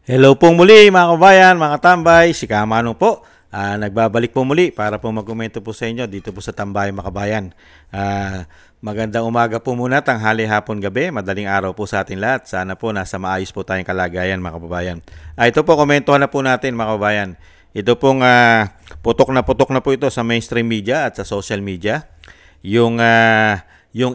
Hello po muli mga kabayan, mga tambay, si Kamanong po. Nagbabalik po muli para po magkomento po sa inyo dito po sa Tambay mga kabayan. Magandang umaga po muna, tanghali, hapon, gabi, madaling araw po sa atin lahat. Sana po nasa maayos po tayong kalagayan mga kababayan. Ito po, komentuhan na po natin mga kababayan. Ito pong putok na po ito sa mainstream media at sa social media. Yung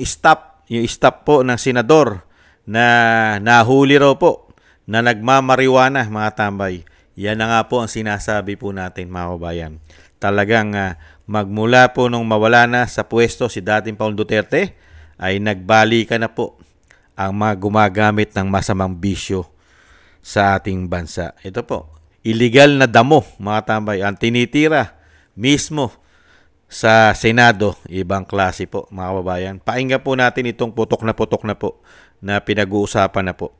stop po ng senador na nahuli raw po na nagmamariwana mga tambay. Yan na nga po ang sinasabi po natin mga kababayan. Talagang magmula po nung mawala na sa pwesto si dating Paul Duterte ay nagbalikan na po ang mga gumagamit ng masamang bisyo sa ating bansa. Ito po, illegal na damo mga tambay ang tinitira mismo sa Senado. Ibang klase po mga kababayan. Pakinggan po natin itong putok na po na pinag-uusapan na po.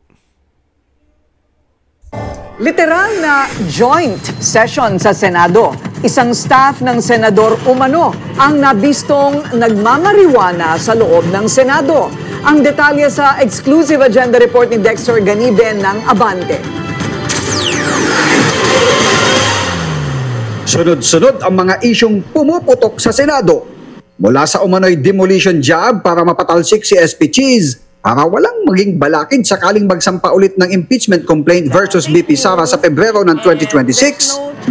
Literal na joint session sa Senado. Isang staff ng senador umano ang nabistong nagmamariwana sa loob ng Senado. Ang detalye sa exclusive agenda report ni Dexter Ganibe ng Abante. Sunod-sunod ang mga isyong pumuputok sa Senado. Mula sa umano'y demolition job para mapatalsik si SP Cheese, para walang maging balakid sakaling magsampa ulit ng impeachment complaint versus BP Sara sa Pebrero ng 2026.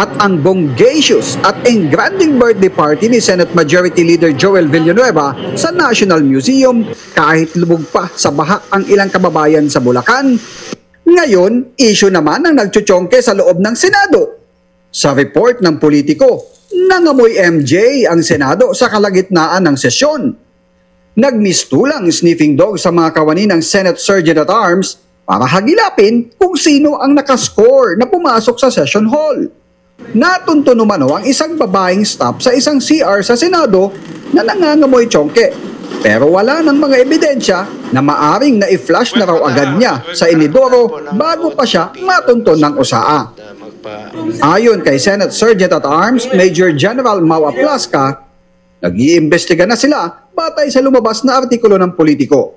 At ang bonggacious at engranding birthday party ni Senate Majority Leader Joel Villanueva sa National Museum kahit lubog pa sa baha ang ilang kababayan sa Bulacan. Ngayon, issue naman ang nagtsutsongke sa loob ng Senado. Sa report ng politiko, nangamoy MJ ang Senado sa kalagitnaan ng sesyon. Nagmistulang sniffing dog sa mga kawani ng Senate Sergeant-at-Arms para hagilapin kung sino ang nakascore na pumasok sa session hall. Natunto numano ang isang babaeng staff sa isang CR sa Senado na nangangamoy tsongke. Pero wala ng mga ebidensya na maaring na-i-flash na raw agad niya sa inidoro bago pa siya matunton ng usaa. Ayon kay Senate Sergeant-at-Arms Major General Mau Aplasca, nag-iimbestiga na sila batay sa lumabas na artikulo ng politiko.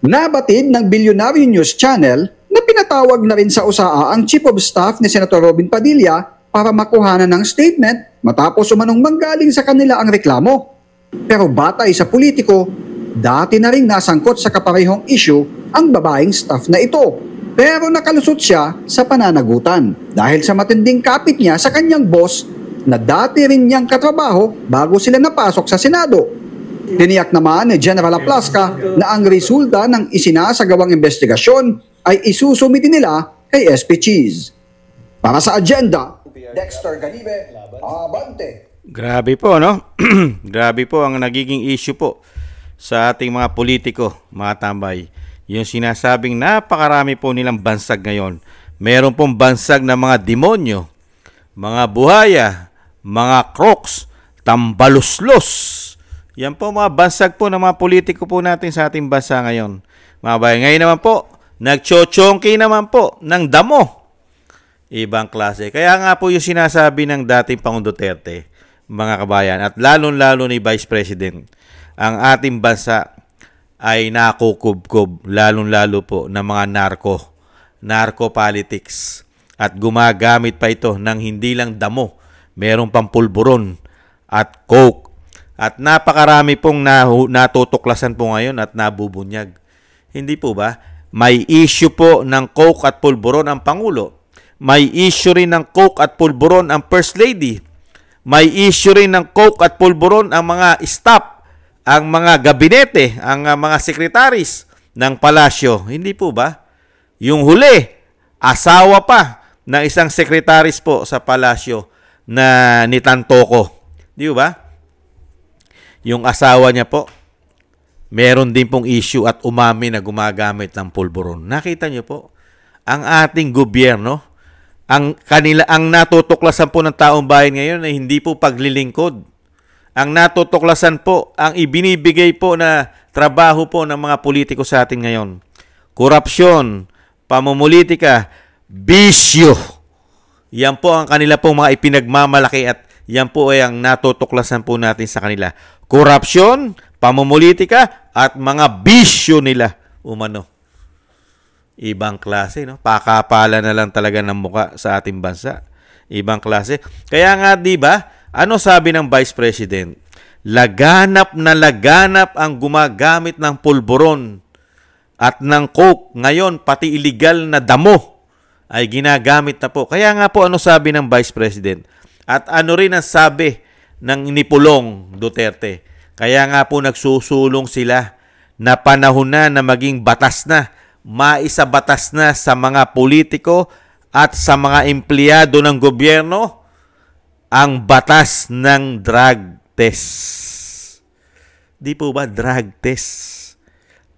Nabatid ng Billionaire News Channel na pinatawag na rin sa usaa ang Chief of Staff ni Senator Robin Padilla para makuhanan ng statement matapos umanong manggaling sa kanila ang reklamo. Pero batay sa politiko, dati na rin nasangkot sa kaparehong issue ang babaeng staff na ito. Pero nakalusot siya sa pananagutan dahil sa matinding kapit niya sa kanyang boss na dati rin niyang katrabaho bago sila napasok sa Senado. Tiniyak naman ni General Aplasca na ang resulta ng isinasagawang investigasyon ay isusumiti nila kay SP Cheese. Para sa agenda, Dexter Ganibe, Abante. Grabe po, no? Grabe po ang nagiging issue po sa ating mga politiko, mga tambay. Yung sinasabing napakarami po nilang bansag ngayon. Meron pong bansag na mga demonyo, mga buhaya, mga crocs, tambaluslos. Yan po mga bansag po ng mga politiko po natin sa ating bansa ngayon. Mga bayan, ngayon naman po, nagchochongki naman po ng damo. Ibang klase. Kaya nga po yung sinasabi ng dating Pangulong Duterte, mga kabayan, at lalong-lalo ni Vice President, ang ating bansa ay nakukubkob, lalong-lalo po ng mga narco politics. At gumagamit pa ito ng hindi lang damo, merong pang pulburon at coke. At napakarami pong natutuklasan po ngayon at nabubunyag. Hindi po ba? May issue po ng coke at pulburon ang Pangulo. May issue rin ng coke at pulburon ang First Lady. May issue rin ng coke at pulburon ang mga staff, ang mga gabinete, ang mga sekretaris ng palasyo. Hindi po ba? Yung huli, asawa pa ng isang sekretaris po sa palasyo na ni Tantoko. Di ba? Yung asawa niya po, meron din pong issue at umami na gumagamit ng pulburon. Nakita niyo po, ang ating gobyerno, ang natutuklasan po ng taong bayan ngayon ay hindi po paglilingkod. Ang natutuklasan po, ang ibinibigay po na trabaho po ng mga politiko sa atin ngayon. Korupsyon, pamumulitika, bisyo. Yan po ang kanila pong mga ipinagmamalaki at yan po ay ang natutuklasan po natin sa kanila. Korupsyon, pamumulitika, at mga bisyo nila umano. Ibang klase, no? Pakapala na lang talaga ng muka sa ating bansa. Ibang klase. Kaya nga, di ba, ano sabi ng Vice President? Laganap na laganap ang gumagamit ng pulburon at ng coke. Ngayon, pati illegal na damo ay ginagamit na po. Kaya nga po, ano sabi ng Vice President? At ano rin ang sabi ng Nipulong Duterte? Kaya nga po nagsusulong sila na panahon na maging batas na, maisabatas na sa mga politiko at sa mga empleyado ng gobyerno ang batas ng drug test. Di po ba drug test?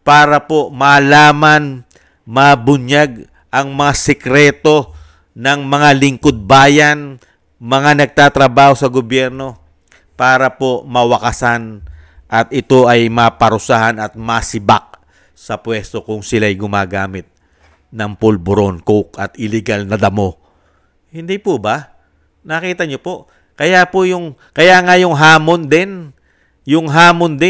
Para po malaman, mabunyag ang mga sikreto ng mga lingkod bayan, mga nagtatrabaho sa gobyerno para po mawakasan at ito ay maparusahan at masibak sa pwesto kung sila'y gumagamit ng pulburon, coke at illegal na damo. Hindi po ba? Nakita niyo po? Kaya nga yung hamon din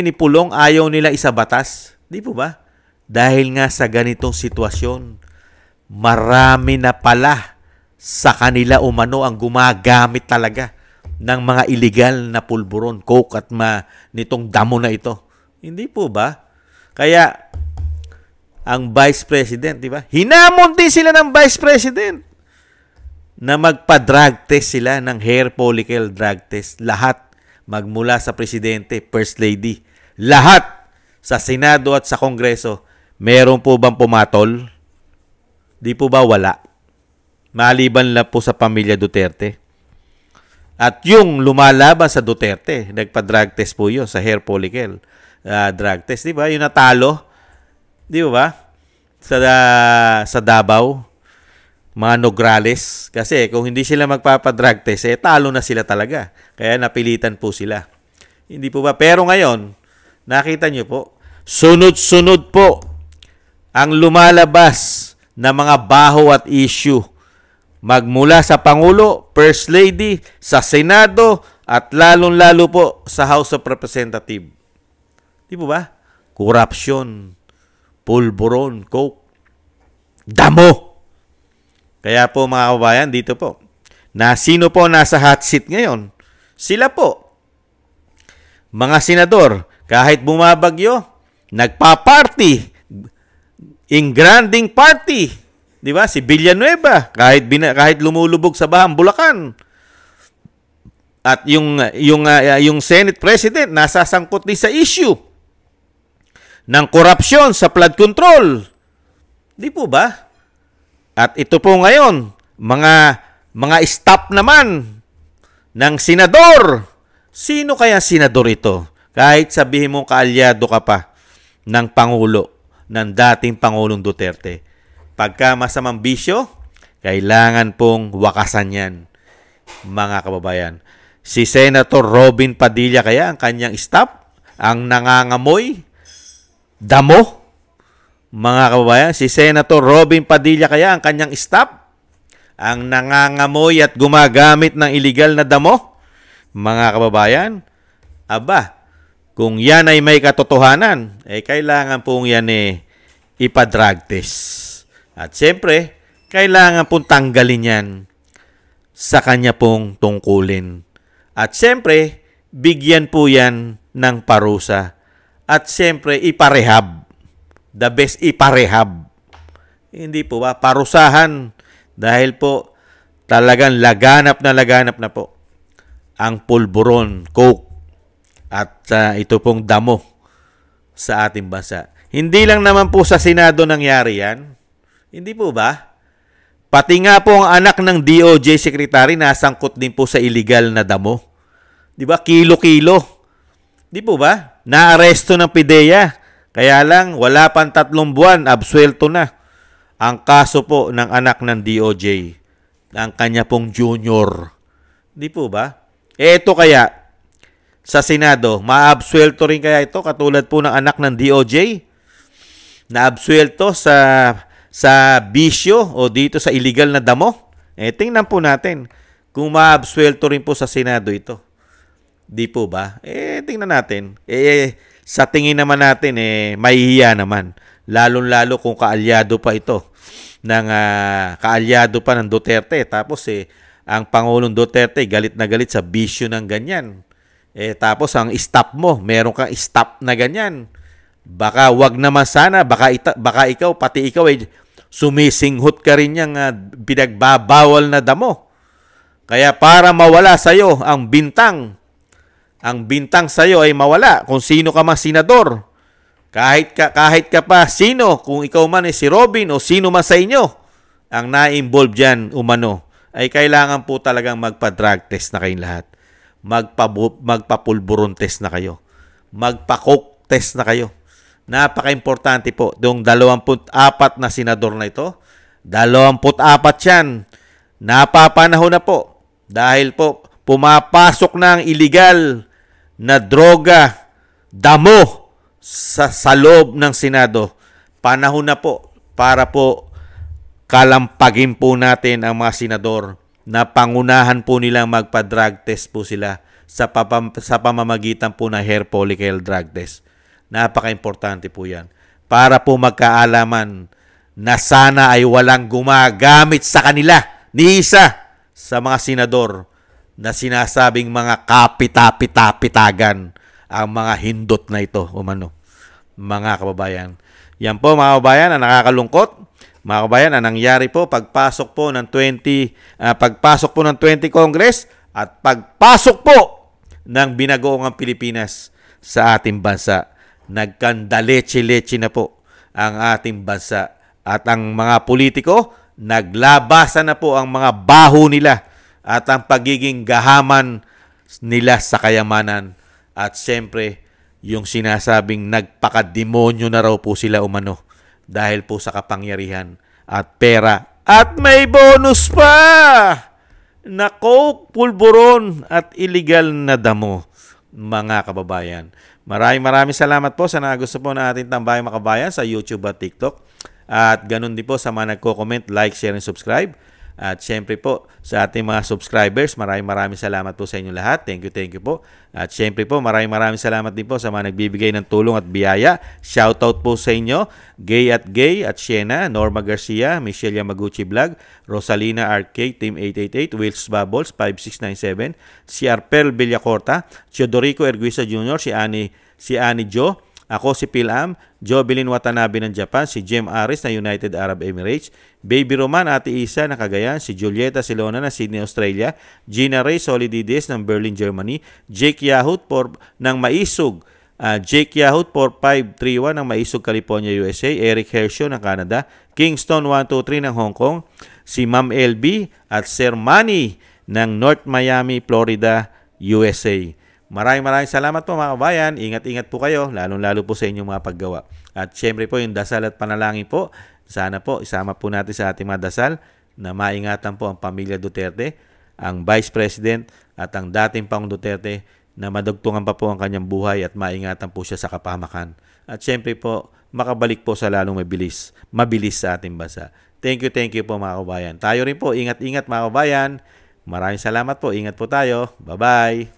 ni Pulong ayaw nila isabatas. Di po ba? Dahil nga sa ganitong sitwasyon, marami na pala sa kanila umano ang gumagamit talaga ng mga illegal na pulburon, coke at nitong damo na ito. Hindi po ba? Kaya ang Vice President, di ba? Hinamon din sila ng Vice President na magpa-drug test sila ng hair follicle drug test. Lahat, magmula sa Presidente, First Lady, lahat sa Senado at sa Kongreso, meron po bang pumatol? Di po ba wala? Maliban lang po sa pamilya Duterte. At yung lumalaban sa Duterte, nagpa-drug test po yun sa hair follicle drug test. Di ba? Yung natalo, di ba? Sa Davao, mga Nograles. Kasi kung hindi sila magpapadrug test, talo na sila talaga. Kaya napilitan po sila. Hindi po ba? Pero ngayon, nakita nyo po, sunod-sunod po ang lumalabas na mga baho at issue. Magmula sa Pangulo, First Lady, sa Senado, at lalong-lalo po sa House of Representatives. Di po ba? Corruption, pulburon, coke, damo. Kaya po mga kabayan, dito po, na sino po nasa hot seat ngayon? Sila po. Mga senador, kahit bumabagyo, nagpa-party, engranding party. Di ba? Si Villanueva, kahit lumulubog sa bahang Bulacan. At yung Senate President, nasasangkot din sa issue ng korupsyon sa flood control. Di po ba? At ito po ngayon, mga staff naman ng senador. Sino kaya senador ito? Kahit sabihin mo kaalyado ka pa ng Pangulo, ng dating Pangulong Duterte. Pagka masamang bisyo, kailangan pong wakasan yan, mga kababayan. Si Senator Robin Padilla kaya ang kanyang staff, ang nangangamoy, damo, mga kababayan. Si Senator Robin Padilla kaya ang kanyang staff, ang nangangamoy at gumagamit ng illegal na damo, mga kababayan. Aba, kung yan ay may katotohanan, kailangan pong yan ipa-drug test. At siyempre, kailangan pong tanggalin yan sa kanya pong tungkulin. At siyempre, bigyan po yan ng parusa. At siyempre, iparehab. The best, iparehab. Hindi po ba? Parusahan. Dahil po, talagang laganap na po ang pulburon, coke, at ito pong damo sa ating bansa. Hindi lang naman po sa Senado nangyari yan. Hindi po ba? Pati nga po ang anak ng DOJ Secretary nasangkot din po sa illegal na damo. Di ba? Kilo-kilo. Di po ba? Naaresto ng PIDEA. Kaya lang, wala pang 3 buwan, absuelto na ang kaso po ng anak ng DOJ. Ang kanya pong junior. Di po ba? Ito kaya, sa Senado, maabsuelto rin kaya ito katulad po ng anak ng DOJ? Naabsuelto sa bisyo o dito sa illegal na damo? Tingnan po natin kung maabsuelto rin po sa Senado ito. Di po ba? Tingnan natin. Sa tingin naman natin, mahihiya naman. Lalong-lalo kung kaalyado pa ito ng kaalyado pa ng Duterte. Tapos ang Pangulong Duterte galit na galit sa bisyo ng ganyan. Tapos ang staff mo, meron kang staff na ganyan. Baka wag naman sana, baka ikaw, pati ikaw sumisinghot ka rin yung pinagbabawal na damo. Kaya para mawala sa'yo ang bintang sa'yo ay mawala kung sino ka man senador. Kahit ka pa sino, kung ikaw man si Robin o sino man sa inyo ang na-involve dyan umano, ay kailangan po talagang magpa-drug test na kayong lahat. Magpa-pulburon test na kayo. Magpa-coke test na kayo. Napaka-importante po. Yung 24 na senador na ito, 24 yan. Napapanahon na po. Dahil po, pumapasok na ang illegal na droga, damo sa loob ng Senado. Panahon na po para po kalampagin po natin ang mga senador na pangunahan po nilang magpa-drug test po sila sa pamamagitan po ng hair follicle drug test. Napaka-importante po yan. Para po magkaalaman na sana ay walang gumagamit sa kanila ni isa sa mga senador na sinasabing mga kapita-pitagan ang mga hindot na ito, umano, mga kababayan. Yan po mga kababayan ang nakakalungkot. Mga kababayan, ang nangyari po pagpasok po ng 20 Congress at pagpasok po ng binagoong Pilipinas sa ating bansa. Nagkandaleche-leche na po ang ating bansa at ang mga politiko naglabasan na po ang mga baho nila at ang pagiging gahaman nila sa kayamanan. At siyempre, yung sinasabing nagpakademonyo na raw po sila umano dahil po sa kapangyarihan at pera. At may bonus pa na coke, pulburon at illegal na damo, mga kababayan. Maraming salamat po sa nagusto po na ating tambayang makabayan sa YouTube at TikTok. At ganun din po sa mga nagko-comment, like, share, and subscribe. At syempre po sa ating mga subscribers, maraming salamat po sa inyo lahat. Thank you po. At syempre po maraming salamat din po sa mga nagbibigay ng tulong at biyaya. Shoutout po sa inyo, Gay at Siena, Norma Garcia, Michelle Yamaguchi Vlog, Rosalina Arcade, Team 888, Wills Bubbles 5697, si Arpel Villacorta, Teodorico Erguisa Jr., si Annie Jo, ako si Pilam, Jovelyn Watanabe ng Japan, si Jem Aris na United Arab Emirates, Baby Roman, Ate Isa ng Cagayan, si Julieta Silona ng Sydney, Australia, Gina Ray Solidides ng Berlin, Germany, Jake Yahut ng Maisug, Jake Yahut 4531 ng Maisug, California, USA, Eric Hershaw ng Canada, Kingston 123 ng Hong Kong, si Ma'am LB at Sir Manny ng North Miami, Florida, USA. Maraming salamat po mga kabayan. Ingat-ingat po kayo, lalong-lalo po sa inyong mga paggawa. At syempre po yung dasal at panalangin po, sana po isama po natin sa ating mga dasal na maingatan po ang pamilya Duterte, ang Vice President at ang dating Pangulong Duterte na madugtungan pa po ang kanyang buhay at maingatan po siya sa kapahamakan. At syempre po, makabalik po sa lalong mabilis sa ating bansa. Thank you po mga kabayan. Tayo rin po, ingat-ingat mga kabayan. Maraming salamat po. Ingat po tayo. Bye-bye.